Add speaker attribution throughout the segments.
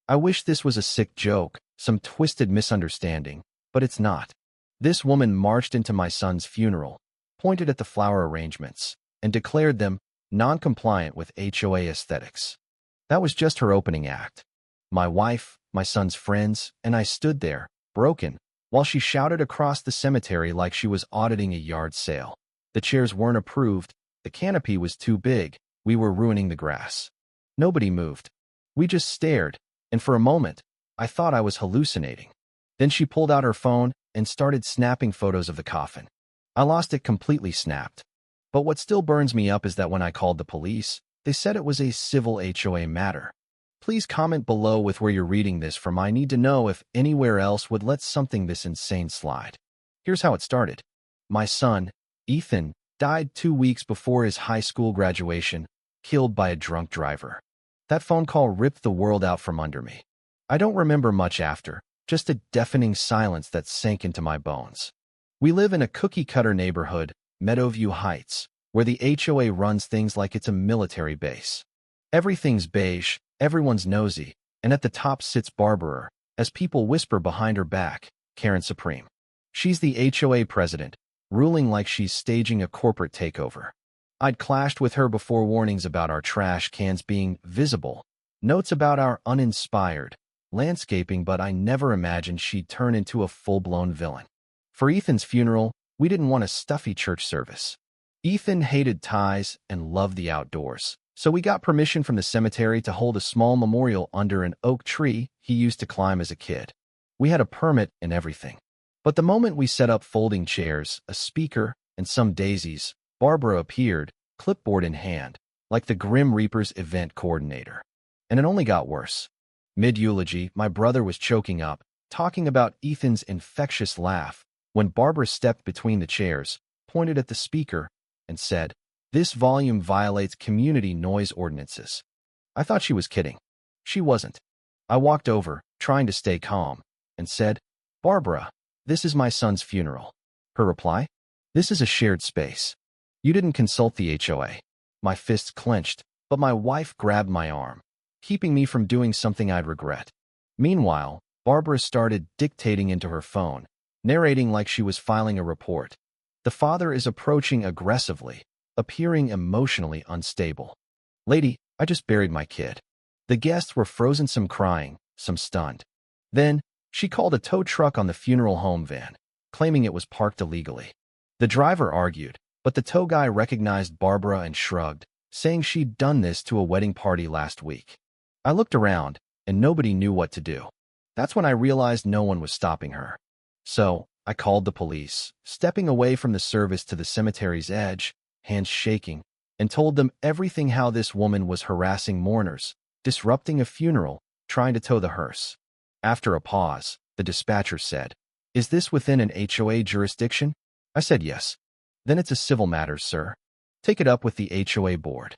Speaker 1: I wish this was a sick joke, some twisted misunderstanding, but it's not. This woman marched into my son's funeral, pointed at the flower arrangements, and declared them non-compliant with HOA aesthetics. That was just her opening act. My wife, my son's friends, and I stood there, broken, while she shouted across the cemetery like she was auditing a yard sale. The chairs weren't approved, the canopy was too big, we were ruining the grass. Nobody moved. We just stared, and for a moment, I thought I was hallucinating. Then she pulled out her phone and started snapping photos of the coffin. I lost it completely snapped. But what still burns me up is that when I called the police, they said it was a civil HOA matter. Please comment below with where you're reading this from. I need to know if anywhere else would let something this insane slide. Here's how it started. My son, Ethan, died 2 weeks before his high school graduation, killed by a drunk driver. That phone call ripped the world out from under me. I don't remember much after, just a deafening silence that sank into my bones. We live in a cookie-cutter neighborhood, Meadowview Heights, where the HOA runs things like it's a military base. Everything's beige, everyone's nosy, and at the top sits Barbara, as people whisper behind her back, Karen Supreme. She's the HOA president, ruling like she's staging a corporate takeover. I'd clashed with her before warnings about our trash cans being visible, notes about our uninspired landscaping, but I never imagined she'd turn into a full-blown villain. For Ethan's funeral, we didn't want a stuffy church service. Ethan hated ties and loved the outdoors, so we got permission from the cemetery to hold a small memorial under an oak tree he used to climb as a kid. We had a permit and everything. But the moment we set up folding chairs, a speaker, and some daisies, Barbara appeared, clipboard in hand, like the Grim Reaper's event coordinator. And it only got worse. Mid-eulogy, my brother was choking up, talking about Ethan's infectious laugh, when Barbara stepped between the chairs, pointed at the speaker, and said, "This volume violates community noise ordinances." I thought she was kidding. She wasn't. I walked over, trying to stay calm, and said, "Barbara, this is my son's funeral." Her reply, "This is a shared space. You didn't consult the HOA." My fists clenched, but my wife grabbed my arm, keeping me from doing something I'd regret. Meanwhile, Barbara started dictating into her phone, narrating like she was filing a report. The father is approaching aggressively, appearing emotionally unstable. "Lady, I just buried my kid." The guests were frozen, some crying, some stunned. Then, she called a tow truck on the funeral home van, claiming it was parked illegally. The driver argued, but the tow guy recognized Barbara and shrugged, saying she'd done this to a wedding party last week. I looked around, and nobody knew what to do. That's when I realized no one was stopping her. So, I called the police, stepping away from the service to the cemetery's edge, hands shaking, and told them everything: how this woman was harassing mourners, disrupting a funeral, trying to tow the hearse. After a pause, the dispatcher said, "Is this within an HOA jurisdiction?" I said yes. "Then it's a civil matter, sir. Take it up with the HOA board."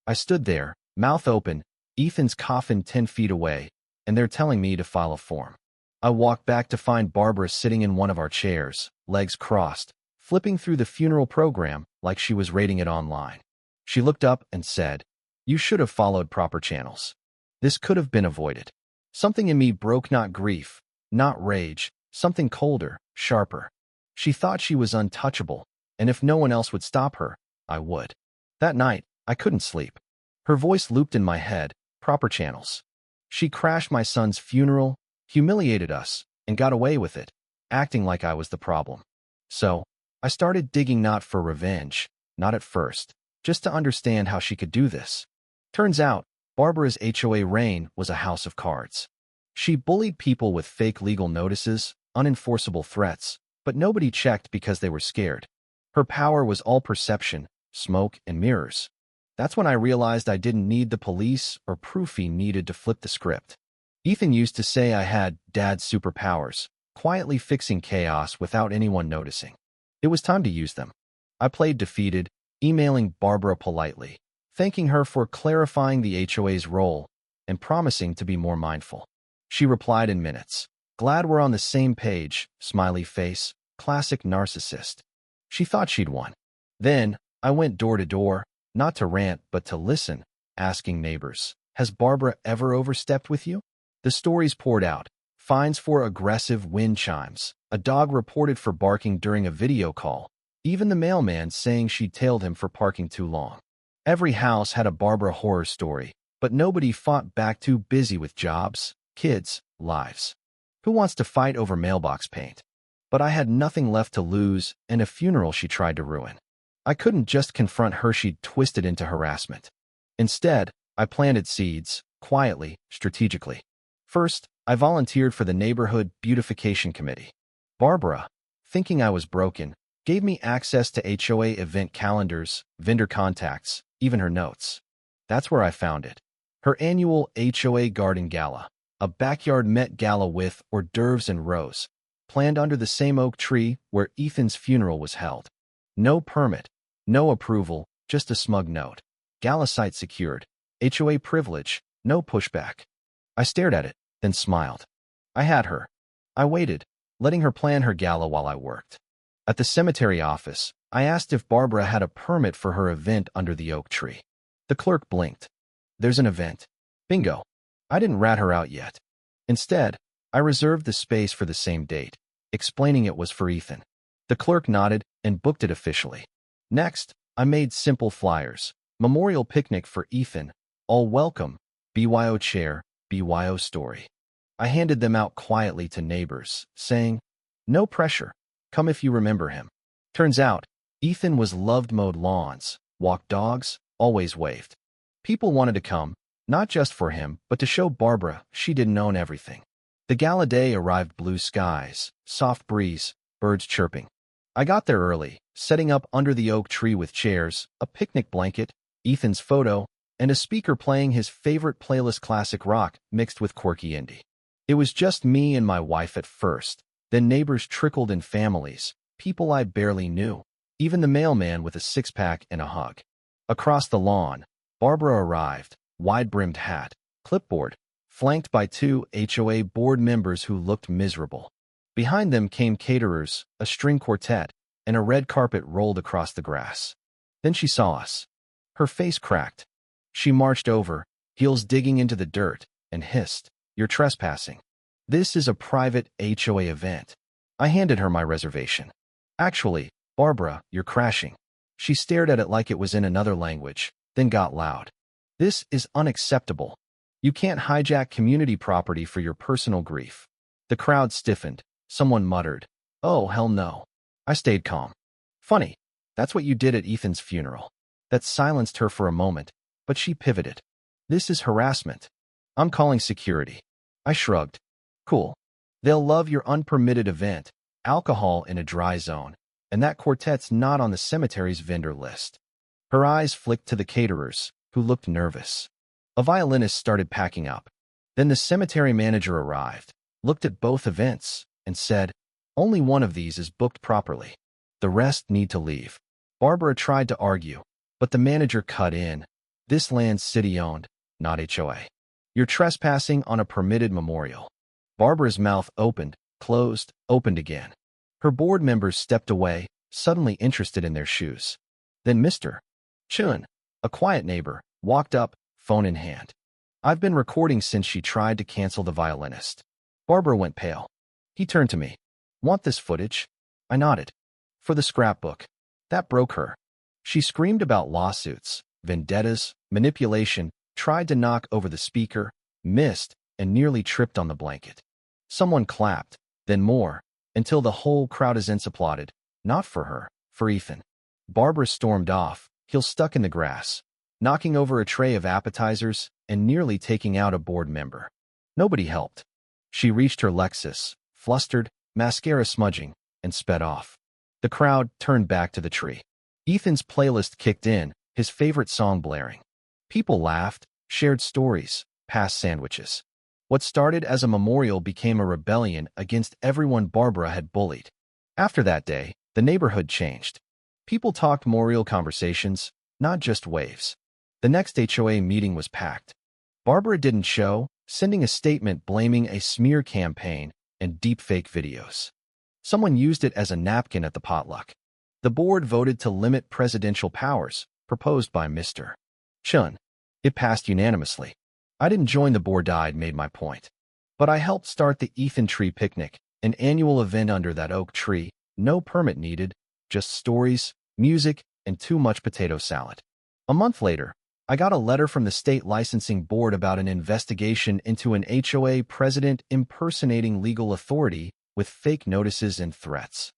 Speaker 1: I stood there, mouth open, Ethan's coffin 10 feet away, and they're telling me to file a form. I walked back to find Barbara sitting in one of our chairs, legs crossed, flipping through the funeral program like she was rating it online. She looked up and said, "You should have followed proper channels. This could have been avoided." Something in me broke, not grief, not rage, something colder, sharper. She thought she was untouchable, and if no one else would stop her, I would. That night, I couldn't sleep. Her voice looped in my head, proper channels. She crashed my son's funeral, humiliated us, and got away with it, acting like I was the problem. So, I started digging, not for revenge, not at first, just to understand how she could do this. Turns out, Barbara's HOA reign was a house of cards. She bullied people with fake legal notices, unenforceable threats, but nobody checked because they were scared. Her power was all perception, smoke, and mirrors. That's when I realized I didn't need the police or proof he needed to flip the script. Ethan used to say I had dad's superpowers, quietly fixing chaos without anyone noticing. It was time to use them. I played defeated, emailing Barbara politely, thanking her for clarifying the HOA's role and promising to be more mindful. She replied in minutes. "Glad we're on the same page," smiley face, classic narcissist. She thought she'd won. Then, I went door to door, not to rant but to listen, asking neighbors, "Has Barbara ever overstepped with you?" The stories poured out. Fines for aggressive wind chimes. A dog reported for barking during a video call. Even the mailman saying she tailed him for parking too long. Every house had a Barbara horror story, but nobody fought back, too busy with jobs, kids, lives. Who wants to fight over mailbox paint? But I had nothing left to lose and a funeral she tried to ruin. I couldn't just confront her she'd twisted into harassment. Instead, I planted seeds, quietly, strategically. First, I volunteered for the neighborhood beautification committee. Barbara, thinking I was broken, gave me access to HOA event calendars, vendor contacts, even her notes. That's where I found it. Her annual HOA garden gala, a backyard Met Gala with hors d'oeuvres and rose, planned under the same oak tree where Ethan's funeral was held. No permit, no approval, just a smug note. Gala site secured. HOA privilege, no pushback. I stared at it, then smiled. I had her. I waited, letting her plan her gala while I worked. At the cemetery office, I asked if Barbara had a permit for her event under the oak tree. The clerk blinked. There's an event. Bingo. I didn't rat her out yet. Instead, I reserved the space for the same date, explaining it was for Ethan. The clerk nodded and booked it officially. Next, I made simple flyers. Memorial picnic for Ethan. All welcome. BYO chair, BYO story. I handed them out quietly to neighbors, saying, no pressure. Come if you remember him. Turns out, Ethan was loved, mowed lawns, walked dogs, always waved. People wanted to come, not just for him, but to show Barbara she didn't own everything. The gala day arrived, blue skies, soft breeze, birds chirping. I got there early, setting up under the oak tree with chairs, a picnic blanket, Ethan's photo, and a speaker playing his favorite playlist, classic rock mixed with quirky indie. It was just me and my wife at first, then neighbors trickled in, families, people I barely knew, even the mailman with a six-pack and a hug. Across the lawn, Barbara arrived, wide-brimmed hat, clipboard, flanked by two HOA board members who looked miserable. Behind them came caterers, a string quartet, and a red carpet rolled across the grass. Then she saw us. Her face cracked. She marched over, heels digging into the dirt, and hissed, "You're trespassing. This is a private HOA event." I handed her my reservation. "Actually, Barbara, you're crashing." She stared at it like it was in another language, then got loud. "This is unacceptable. You can't hijack community property for your personal grief." The crowd stiffened. Someone muttered, "Oh, hell no." I stayed calm. "Funny. That's what you did at Ethan's funeral." That silenced her for a moment, but she pivoted. "This is harassment. I'm calling security." I shrugged. "Cool. They'll love your unpermitted event, alcohol in a dry zone, and that quartet's not on the cemetery's vendor list." Her eyes flicked to the caterers, who looked nervous. A violinist started packing up. Then the cemetery manager arrived, looked at both events, and said, "Only one of these is booked properly. The rest need to leave." Barbara tried to argue, but the manager cut in. "This land's city-owned, not HOA. You're trespassing on a permitted memorial." Barbara's mouth opened, closed, opened again. Her board members stepped away, suddenly interested in their shoes. Then Mr. Chun, a quiet neighbor, walked up, phone in hand. "I've been recording since she tried to cancel the violinist." Barbara went pale. He turned to me. "Want this footage?" I nodded. "For the scrapbook." That broke her. She screamed about lawsuits, vendettas, manipulation, tried to knock over the speaker, missed, and nearly tripped on the blanket. Someone clapped, then more, until the whole crowd applauded, not for her, for Ethan. Barbara stormed off, heels stuck in the grass, knocking over a tray of appetizers and nearly taking out a board member. Nobody helped. She reached her Lexus, flustered, mascara smudging, and sped off. The crowd turned back to the tree. Ethan's playlist kicked in, his favorite song blaring. People laughed, shared stories, passed sandwiches. What started as a memorial became a rebellion against everyone Barbara had bullied. After that day, the neighborhood changed. People talked memorial conversations, not just waves. The next HOA meeting was packed. Barbara didn't show, sending a statement blaming a smear campaign and deepfake videos. Someone used it as a napkin at the potluck. The board voted to limit presidential powers, proposed by Mr. Chun. It passed unanimously. I didn't join the board, made my point. But I helped start the Ethan Tree Picnic, an annual event under that oak tree. No permit needed, just stories, music, and too much potato salad. A month later, I got a letter from the state licensing board about an investigation into an HOA president impersonating legal authority with fake notices and threats.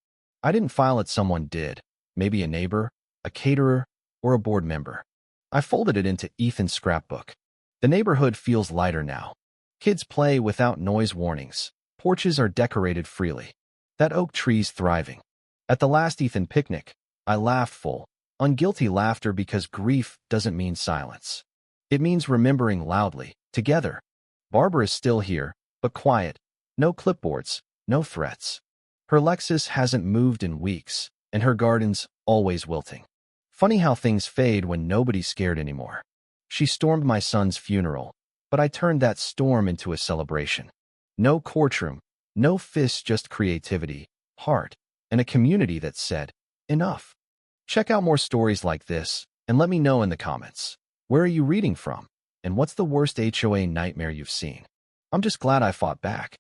Speaker 1: I didn't file it, someone did. Maybe a neighbor, a caterer, or a board member. I folded it into Ethan's scrapbook. The neighborhood feels lighter now. Kids play without noise warnings. Porches are decorated freely. That oak tree's thriving. At the last Ethan picnic, I laughed full, unguilty laughter, because grief doesn't mean silence. It means remembering loudly, together. Barbara is still here, but quiet. No clipboards, no threats. Her Lexus hasn't moved in weeks, and her garden's always wilting. Funny how things fade when nobody's scared anymore. She stormed my son's funeral, but I turned that storm into a celebration. No courtroom, no fists, just creativity, heart, and a community that said, enough. Check out more stories like this, and let me know in the comments. Where are you reading from? And what's the worst HOA nightmare you've seen? I'm just glad I fought back.